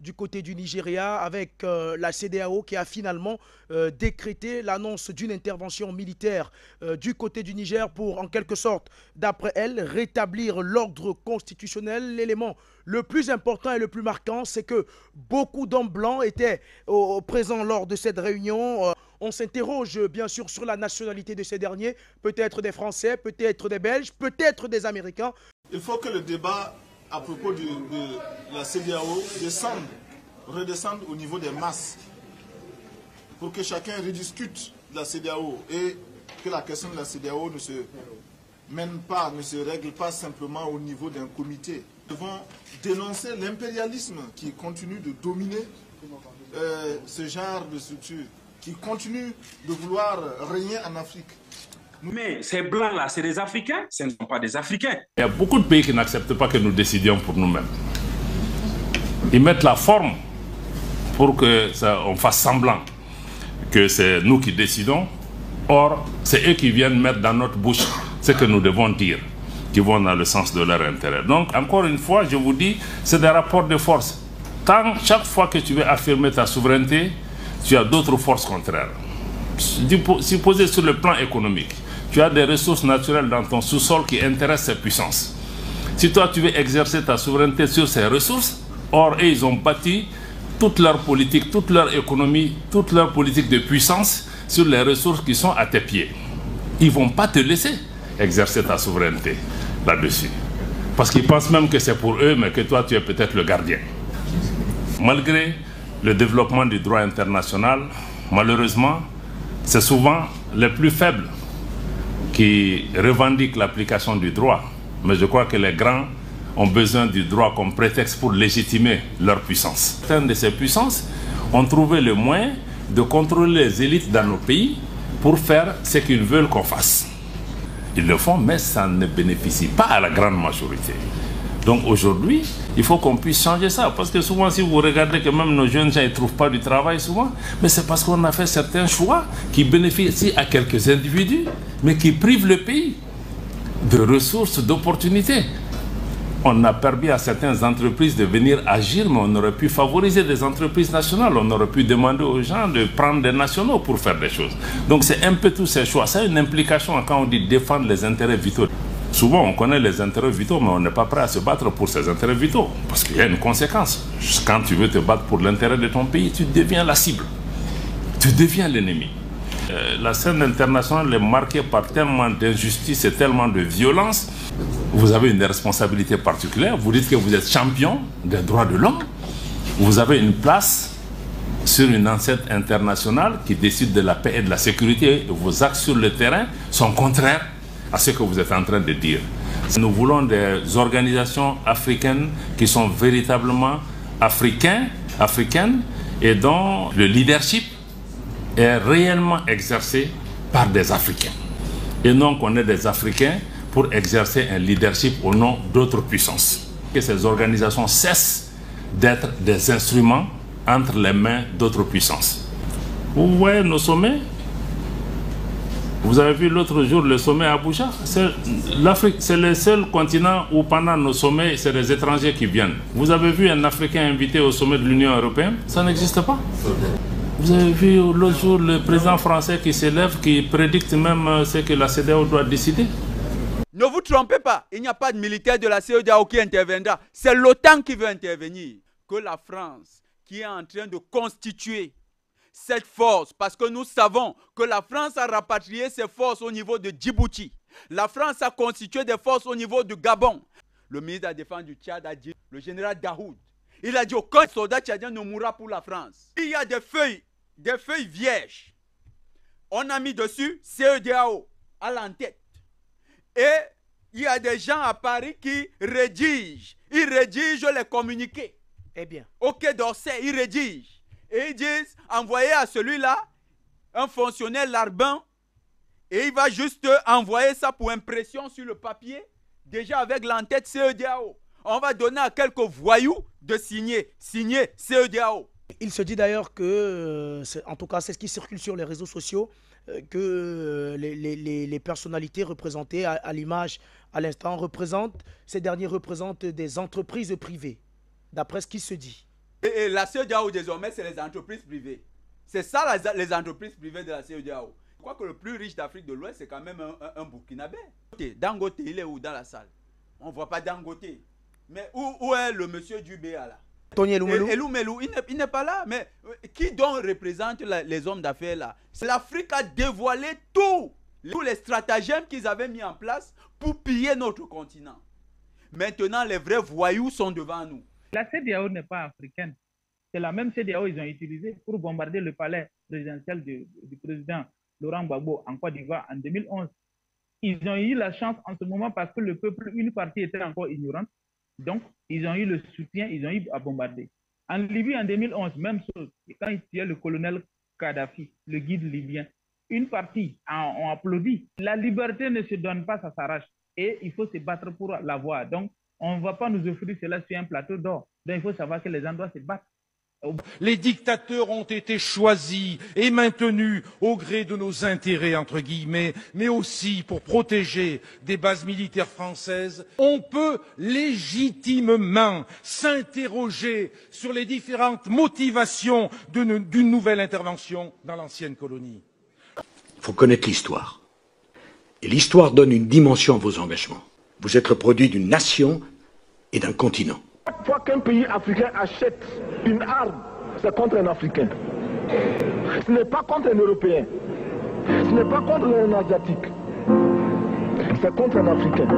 du côté du Nigeria avec la CEDEAO qui a finalement décrété l'annonce d'une intervention militaire du côté du Niger pour, en quelque sorte, d'après elle, rétablir l'ordre constitutionnel. L'élément le plus important et le plus marquant, c'est que beaucoup d'hommes blancs étaient présents lors de cette réunion. On s'interroge bien sûr sur la nationalité de ces derniers, peut-être des Français, peut-être des Belges, peut-être des Américains. Il faut que le débat à propos de la CEDEAO redescende au niveau des masses pour que chacun rediscute de la CEDEAO et que la question de la CEDEAO ne se mène pas, ne se règle pas simplement au niveau d'un comité. Nous devons dénoncer l'impérialisme qui continue de dominer ce genre de structure, qui continue de vouloir régner en Afrique. Mais ces blancs-là, c'est des Africains, ce ne sont pas des Africains. Il y a beaucoup de pays qui n'acceptent pas que nous décidions pour nous-mêmes. Ils mettent la forme pour qu'on fasse semblant que c'est nous qui décidons. Or, c'est eux qui viennent mettre dans notre bouche ce que nous devons dire, qui vont dans le sens de leur intérêt. Donc, encore une fois, je vous dis, c'est des rapports de force. Chaque fois que tu veux affirmer ta souveraineté, tu as d'autres forces contraires. Supposez sur le plan économique, tu as des ressources naturelles dans ton sous-sol qui intéressent ces puissances. Si toi tu veux exercer ta souveraineté sur ces ressources, or eux, ils ont bâti toute leur politique, toute leur économie, toute leur politique de puissance sur les ressources qui sont à tes pieds. Ils ne vont pas te laisser exercer ta souveraineté là-dessus. Parce qu'ils pensent même que c'est pour eux, mais que toi tu es peut-être le gardien. Malgré le développement du droit international, malheureusement, c'est souvent les plus faibles qui revendiquent l'application du droit. Mais je crois que les grands ont besoin du droit comme prétexte pour légitimer leur puissance. Certaines de ces puissances ont trouvé le moyen de contrôler les élites dans nos pays pour faire ce qu'ils veulent qu'on fasse. Ils le font, mais ça ne bénéficie pas à la grande majorité. Donc aujourd'hui, il faut qu'on puisse changer ça. Parce que souvent, si vous regardez que même nos jeunes gens ne trouvent pas du travail souvent, mais c'est parce qu'on a fait certains choix qui bénéficient à quelques individus, mais qui privent le pays de ressources, d'opportunités. On a permis à certaines entreprises de venir agir, mais on aurait pu favoriser des entreprises nationales. On aurait pu demander aux gens de prendre des nationaux pour faire des choses. Donc c'est un peu tous ces choix. Ça a une implication quand on dit défendre les intérêts vitaux. Souvent, on connaît les intérêts vitaux, mais on n'est pas prêt à se battre pour ces intérêts vitaux. Parce qu'il y a une conséquence. Quand tu veux te battre pour l'intérêt de ton pays, tu deviens la cible. Tu deviens l'ennemi. La scène internationale est marquée par tellement d'injustice et tellement de violence. Vous avez une responsabilité particulière. Vous dites que vous êtes champion des droits de l'homme. Vous avez une place sur une enceinte internationale qui décide de la paix et de la sécurité. Vos actes sur le terrain sont contraires à ce que vous êtes en train de dire. Nous voulons des organisations africaines qui sont véritablement africaines et dont le leadership est réellement exercé par des Africains. Et non qu'on ait des Africains pour exercer un leadership au nom d'autres puissances. Que ces organisations cessent d'être des instruments entre les mains d'autres puissances. Vous voyez nos sommets? Vous avez vu l'autre jour le sommet à Abuja? L'Afrique, c'est le seul continent où pendant nos sommets, c'est des étrangers qui viennent. Vous avez vu un Africain invité au sommet de l'Union européenne? Ça n'existe pas. Vous avez vu l'autre jour le président français qui s'élève, qui prédicte même ce que la CEDEAO doit décider? Ne vous trompez pas, il n'y a pas de militaire de la CEDEAO qui interviendra. C'est l'OTAN qui veut intervenir. Que la France, qui est en train de constituer cette force, parce que nous savons que la France a rapatrié ses forces au niveau de Djibouti. La France a constitué des forces au niveau du Gabon. Le ministre de la Défense du Tchad a dit, le général Daoud, il a dit aucun soldat tchadien ne mourra pour la France. Il y a des feuilles vierges. On a mis dessus CEDEAO à l'entête. Et il y a des gens à Paris qui rédigent. Ils rédigent les communiqués. Eh bien. Au Quai d'Orsay, ils rédigent. Et ils disent, envoyez à celui-là un fonctionnaire larbin et il va juste envoyer ça pour impression sur le papier, déjà avec l'entête CEDEAO. On va donner à quelques voyous de signer CEDEAO. Il se dit d'ailleurs que, en tout cas c'est ce qui circule sur les réseaux sociaux, que les personnalités représentées à l'image à l'instant ces derniers représentent des entreprises privées, d'après ce qui se dit. Et la CEDEAO désormais, c'est les entreprises privées. C'est ça les entreprises privées de la CEDEAO. Je crois que le plus riche d'Afrique de l'Ouest, c'est quand même un Burkinabé. Dangote, il est où dans la salle? On ne voit pas Dangote. Mais où est le monsieur Dubéa là? Tony Elumelu. Elumelu, il n'est pas là. Mais qui donc représente les hommes d'affaires là? L'Afrique a dévoilé tous les stratagèmes qu'ils avaient mis en place pour piller notre continent. Maintenant, les vrais voyous sont devant nous. La CEDEAO n'est pas africaine. C'est la même CEDEAO qu'ils ont utilisée pour bombarder le palais présidentiel du président Laurent Gbagbo en Côte d'Ivoire en 2011. Ils ont eu la chance en ce moment parce que le peuple, une partie était encore ignorante. Donc, ils ont eu le soutien, ils ont eu à bombarder. En Libye, en 2011, même chose. Quand il tuait le colonel Kadhafi, le guide libyen, une partie ont applaudi. La liberté ne se donne pas, ça s'arrache. Et il faut se battre pour l'avoir. Donc, on ne va pas nous offrir cela sur un plateau d'or. Donc, il faut savoir que les gens doivent se battre. Les dictateurs ont été choisis et maintenus au gré de nos intérêts, entre guillemets, mais aussi pour protéger des bases militaires françaises. On peut légitimement s'interroger sur les différentes motivations d'une nouvelle intervention dans l'ancienne colonie. Il faut connaître l'histoire. Et l'histoire donne une dimension à vos engagements. Vous êtes le produit d'une nation et d'un continent. Chaque fois qu'un pays africain achète une arme, c'est contre un Africain. Ce n'est pas contre un Européen. Ce n'est pas contre un Asiatique. C'est contre un Africain.